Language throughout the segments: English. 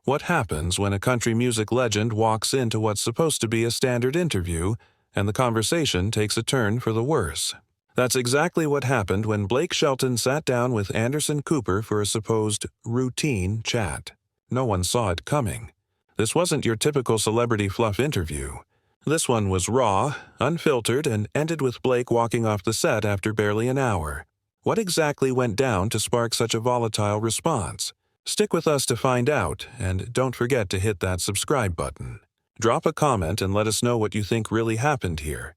What happens when a country music legend walks into what's supposed to be a standard interview, and the conversation takes a turn for the worse? That's exactly what happened when Blake Shelton sat down with Anderson Cooper for a supposed routine chat. No one saw it coming. This wasn't your typical celebrity fluff interview. This one was raw, unfiltered, and ended with Blake walking off the set after barely an hour. What exactly went down to spark such a volatile response? Stick with us to find out, and don't forget to hit that subscribe button. Drop a comment and let us know what you think really happened here.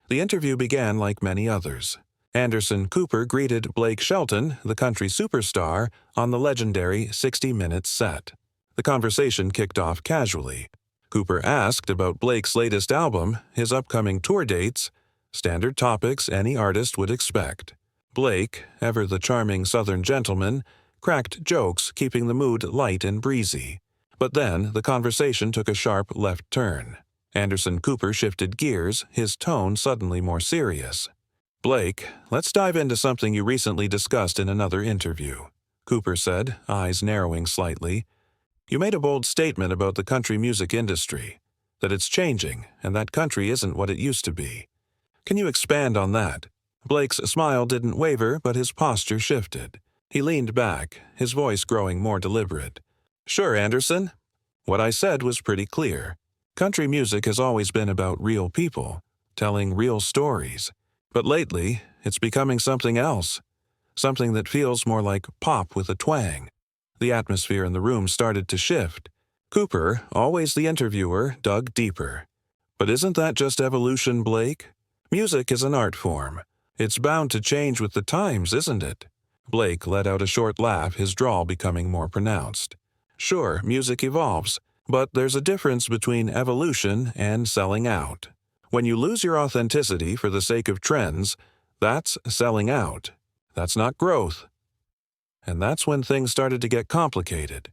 The interview began like many others. Anderson Cooper greeted Blake Shelton, the country superstar, on the legendary 60 Minutes set. The conversation kicked off casually. Cooper asked about Blake's latest album, his upcoming tour dates, standard topics any artist would expect. Blake, ever the charming Southern gentleman, cracked jokes, keeping the mood light and breezy. But then the conversation took a sharp left turn. Anderson Cooper shifted gears, his tone suddenly more serious. "Blake, let's dive into something you recently discussed in another interview," Cooper said, eyes narrowing slightly. "You made a bold statement about the country music industry, that it's changing and that country isn't what it used to be. Can you expand on that?" Blake's smile didn't waver, but his posture shifted. He leaned back, his voice growing more deliberate. "Sure, Anderson. What I said was pretty clear. Country music has always been about real people, telling real stories. But lately, it's becoming something else. Something that feels more like pop with a twang." The atmosphere in the room started to shift. Cooper, always the interviewer, dug deeper. "But isn't that just evolution, Blake? Music is an art form. It's bound to change with the times, isn't it?" Blake let out a short laugh, his drawl becoming more pronounced. "Sure, music evolves, but there's a difference between evolution and selling out. When you lose your authenticity for the sake of trends, that's selling out. That's not growth." And that's when things started to get complicated.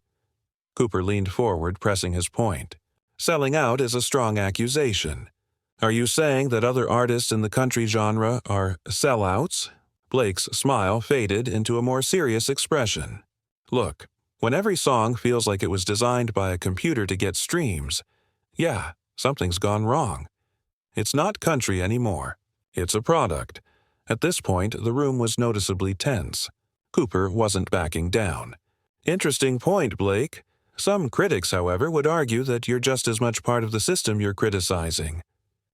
Cooper leaned forward, pressing his point. "Selling out is a strong accusation. Are you saying that other artists in the country genre are sellouts?" Blake's smile faded into a more serious expression. "Look, when every song feels like it was designed by a computer to get streams, yeah, something's gone wrong. It's not country anymore. It's a product." At this point, the room was noticeably tense. Cooper wasn't backing down. "Interesting point, Blake. Some critics, however, would argue that you're just as much part of the system you're criticizing.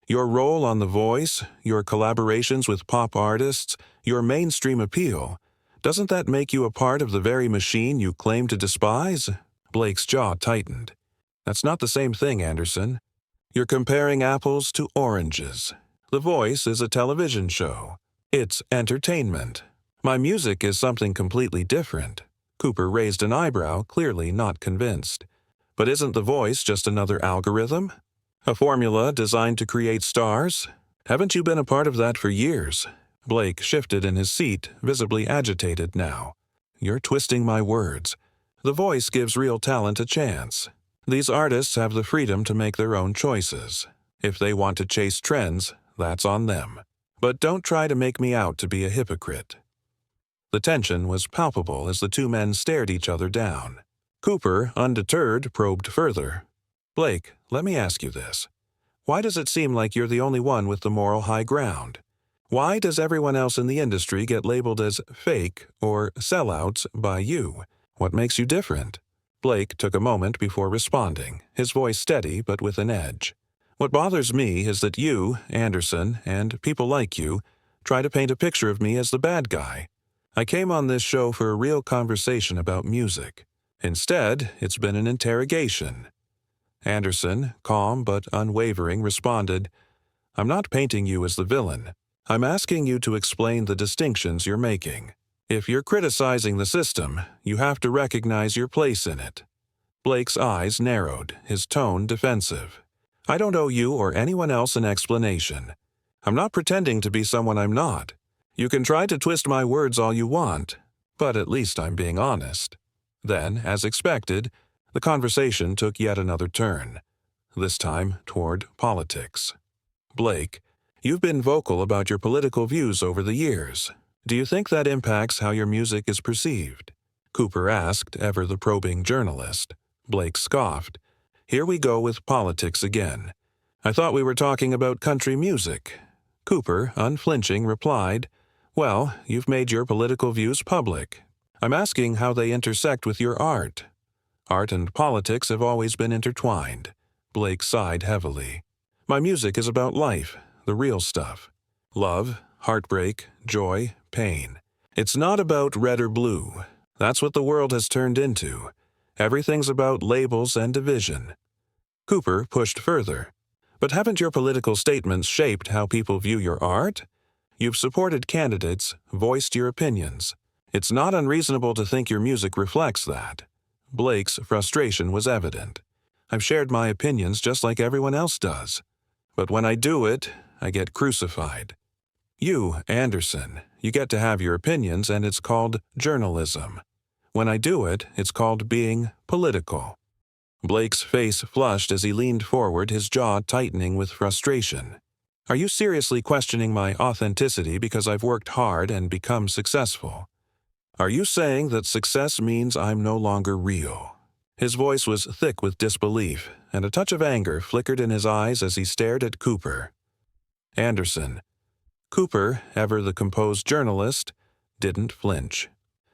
Your role on The Voice, your collaborations with pop artists, your mainstream appeal, doesn't that make you a part of the very machine you claim to despise?" Blake's jaw tightened. "That's not the same thing, Anderson. You're comparing apples to oranges. The Voice is a television show. It's entertainment. My music is something completely different." Cooper raised an eyebrow, clearly not convinced. "But isn't The Voice just another algorithm? A formula designed to create stars? Haven't you been a part of that for years?" Blake shifted in his seat, visibly agitated now. "You're twisting my words. The Voice gives real talent a chance. These artists have the freedom to make their own choices. If they want to chase trends, that's on them. But don't try to make me out to be a hypocrite." The tension was palpable as the two men stared each other down. Cooper, undeterred, probed further. "Blake, let me ask you this. Why does it seem like you're the only one with the moral high ground? Why does everyone else in the industry get labeled as fake or sellouts by you? What makes you different?" Blake took a moment before responding, his voice steady but with an edge. "What bothers me is that you, Anderson, and people like you, try to paint a picture of me as the bad guy. I came on this show for a real conversation about music. Instead, it's been an interrogation." Anderson, calm but unwavering, responded, "I'm not painting you as the villain. I'm asking you to explain the distinctions you're making. If you're criticizing the system, you have to recognize your place in it." Blake's eyes narrowed, his tone defensive. "I don't owe you or anyone else an explanation. I'm not pretending to be someone I'm not. You can try to twist my words all you want, but at least I'm being honest." Then, as expected, the conversation took yet another turn, this time toward politics. "Blake, you've been vocal about your political views over the years. Do you think that impacts how your music is perceived?" Cooper asked, ever the probing journalist. Blake scoffed. Here we go with politics again. I thought we were talking about country music. Cooper, unflinching, replied, Well, you've made your political views public. I'm asking how they intersect with your art. Art and politics have always been intertwined. Blake sighed heavily. My music is about life, the real stuff. Love, heartbreak, joy, pain. It's not about red or blue. That's what the world has turned into. Everything's about labels and division. Cooper pushed further. But haven't your political statements shaped how people view your art? You've supported candidates, voiced your opinions. It's not unreasonable to think your music reflects that. Blake's frustration was evident. I've shared my opinions just like everyone else does. But when I do it, I get crucified. You, Anderson, you get to have your opinions and it's called journalism. When I do it, it's called being political. Blake's face flushed as he leaned forward, his jaw tightening with frustration. Are you seriously questioning my authenticity because I've worked hard and become successful? Are you saying that success means I'm no longer real? His voice was thick with disbelief, and a touch of anger flickered in his eyes as he stared at Cooper. Anderson. Cooper, ever the composed journalist, didn't flinch.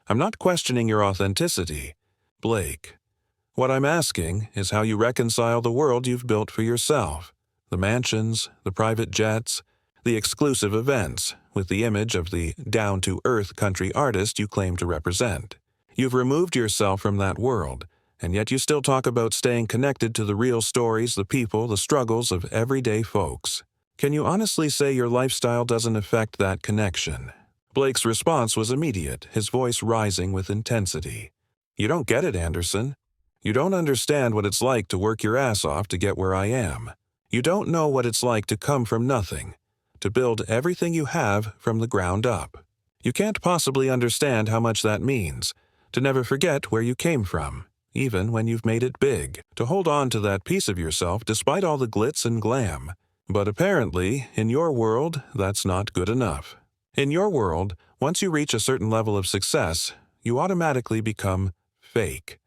I'm not questioning your authenticity, Blake. What I'm asking is how you reconcile the world you've built for yourself, the mansions, the private jets, the exclusive events, with the image of the down-to-earth country artist you claim to represent. You've removed yourself from that world, and yet you still talk about staying connected to the real stories, the people, the struggles of everyday folks. Can you honestly say your lifestyle doesn't affect that connection? Blake's response was immediate, his voice rising with intensity. You don't get it, Anderson. You don't understand what it's like to work your ass off to get where I am. You don't know what it's like to come from nothing, to build everything you have from the ground up. You can't possibly understand how much that means, to never forget where you came from, even when you've made it big, to hold on to that piece of yourself despite all the glitz and glam. But apparently, in your world, that's not good enough. In your world, once you reach a certain level of success, you automatically become fake.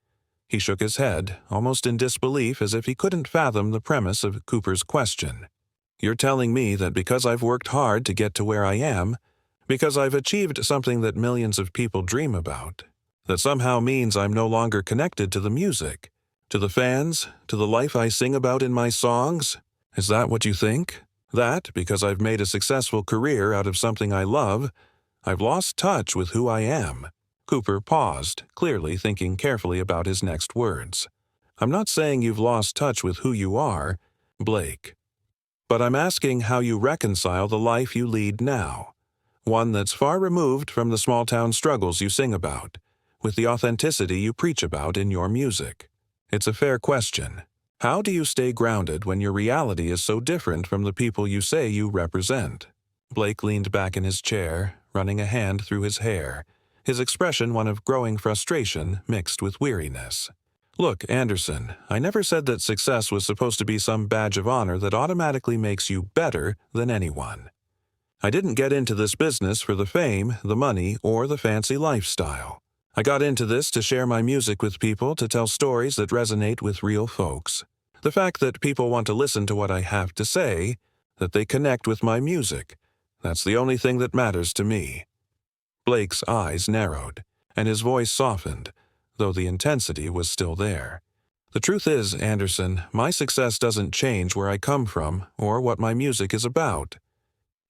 He shook his head, almost in disbelief, as if he couldn't fathom the premise of Cooper's question. You're telling me that because I've worked hard to get to where I am, because I've achieved something that millions of people dream about, that somehow means I'm no longer connected to the music, to the fans, to the life I sing about in my songs? Is that what you think? That, because I've made a successful career out of something I love, I've lost touch with who I am? Cooper paused, clearly thinking carefully about his next words. I'm not saying you've lost touch with who you are, Blake. But I'm asking how you reconcile the life you lead now, one that's far removed from the small-town struggles you sing about, with the authenticity you preach about in your music. It's a fair question. How do you stay grounded when your reality is so different from the people you say you represent? Blake leaned back in his chair, running a hand through his hair, his expression one of growing frustration mixed with weariness. Look, Anderson, I never said that success was supposed to be some badge of honor that automatically makes you better than anyone. I didn't get into this business for the fame, the money, or the fancy lifestyle. I got into this to share my music with people, to tell stories that resonate with real folks. The fact that people want to listen to what I have to say, that they connect with my music, that's the only thing that matters to me. Blake's eyes narrowed, and his voice softened, though the intensity was still there. The truth is, Anderson, my success doesn't change where I come from or what my music is about.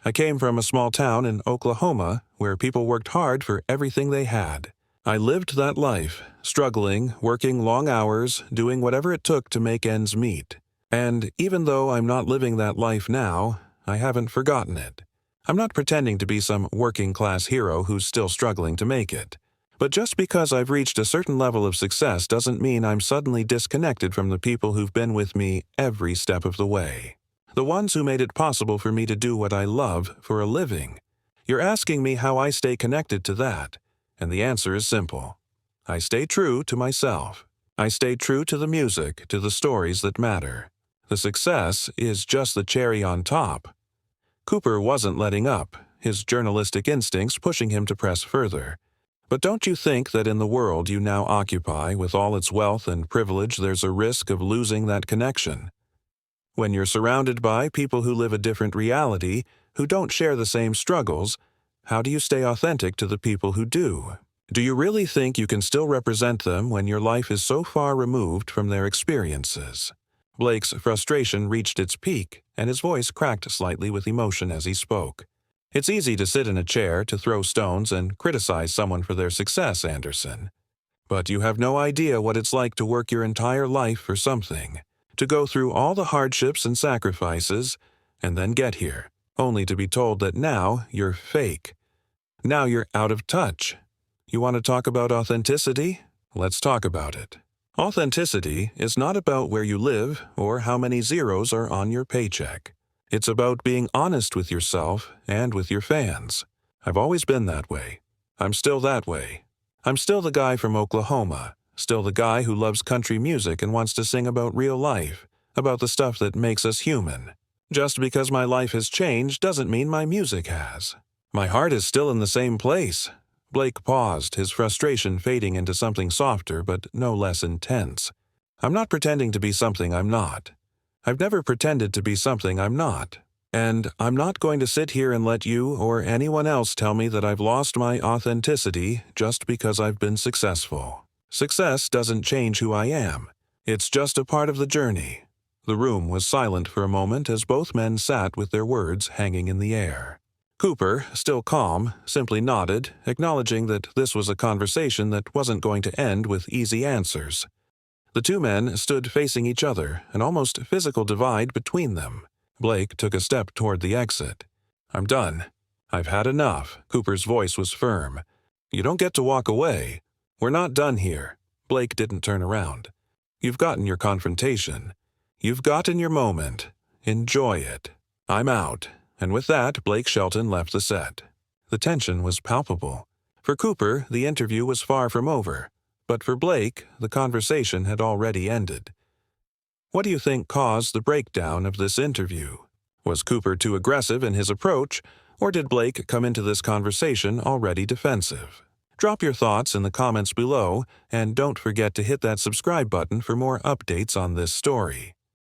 I came from a small town in Oklahoma where people worked hard for everything they had. I lived that life, struggling, working long hours, doing whatever it took to make ends meet. And even though I'm not living that life now, I haven't forgotten it. I'm not pretending to be some working-class hero who's still struggling to make it. But just because I've reached a certain level of success doesn't mean I'm suddenly disconnected from the people who've been with me every step of the way. The ones who made it possible for me to do what I love for a living. You're asking me how I stay connected to that, and the answer is simple. I stay true to myself. I stay true to the music, to the stories that matter. The success is just the cherry on top. Cooper wasn't letting up, his journalistic instincts pushing him to press further. But don't you think that in the world you now occupy, with all its wealth and privilege, there's a risk of losing that connection? When you're surrounded by people who live a different reality, who don't share the same struggles, how do you stay authentic to the people who do? Do you really think you can still represent them when your life is so far removed from their experiences? Blake's frustration reached its peak, and his voice cracked slightly with emotion as he spoke. It's easy to sit in a chair, to throw stones, and criticize someone for their success, Anderson. But you have no idea what it's like to work your entire life for something, to go through all the hardships and sacrifices, and then get here, only to be told that now you're fake. Now you're out of touch. You want to talk about authenticity? Let's talk about it. Authenticity is not about where you live or how many zeros are on your paycheck. It's about being honest with yourself and with your fans. I've always been that way. I'm still that way. I'm still the guy from Oklahoma, still the guy who loves country music and wants to sing about real life, about the stuff that makes us human. Just because my life has changed doesn't mean my music has. My heart is still in the same place. Blake paused, his frustration fading into something softer but no less intense. I'm not pretending to be something I'm not. I've never pretended to be something I'm not. And I'm not going to sit here and let you or anyone else tell me that I've lost my authenticity just because I've been successful. Success doesn't change who I am. It's just a part of the journey. The room was silent for a moment as both men sat with their words hanging in the air. Cooper, still calm, simply nodded, acknowledging that this was a conversation that wasn't going to end with easy answers. The two men stood facing each other, an almost physical divide between them. Blake took a step toward the exit. I'm done. I've had enough. Cooper's voice was firm. You don't get to walk away. We're not done here. Blake didn't turn around. You've gotten your confrontation. You've gotten your moment. Enjoy it. I'm out. And with that, Blake Shelton left the set. The tension was palpable. For Cooper, the interview was far from over. But for Blake, the conversation had already ended. What do you think caused the breakdown of this interview? Was Cooper too aggressive in his approach, or did Blake come into this conversation already defensive? Drop your thoughts in the comments below, and don't forget to hit that subscribe button for more updates on this story.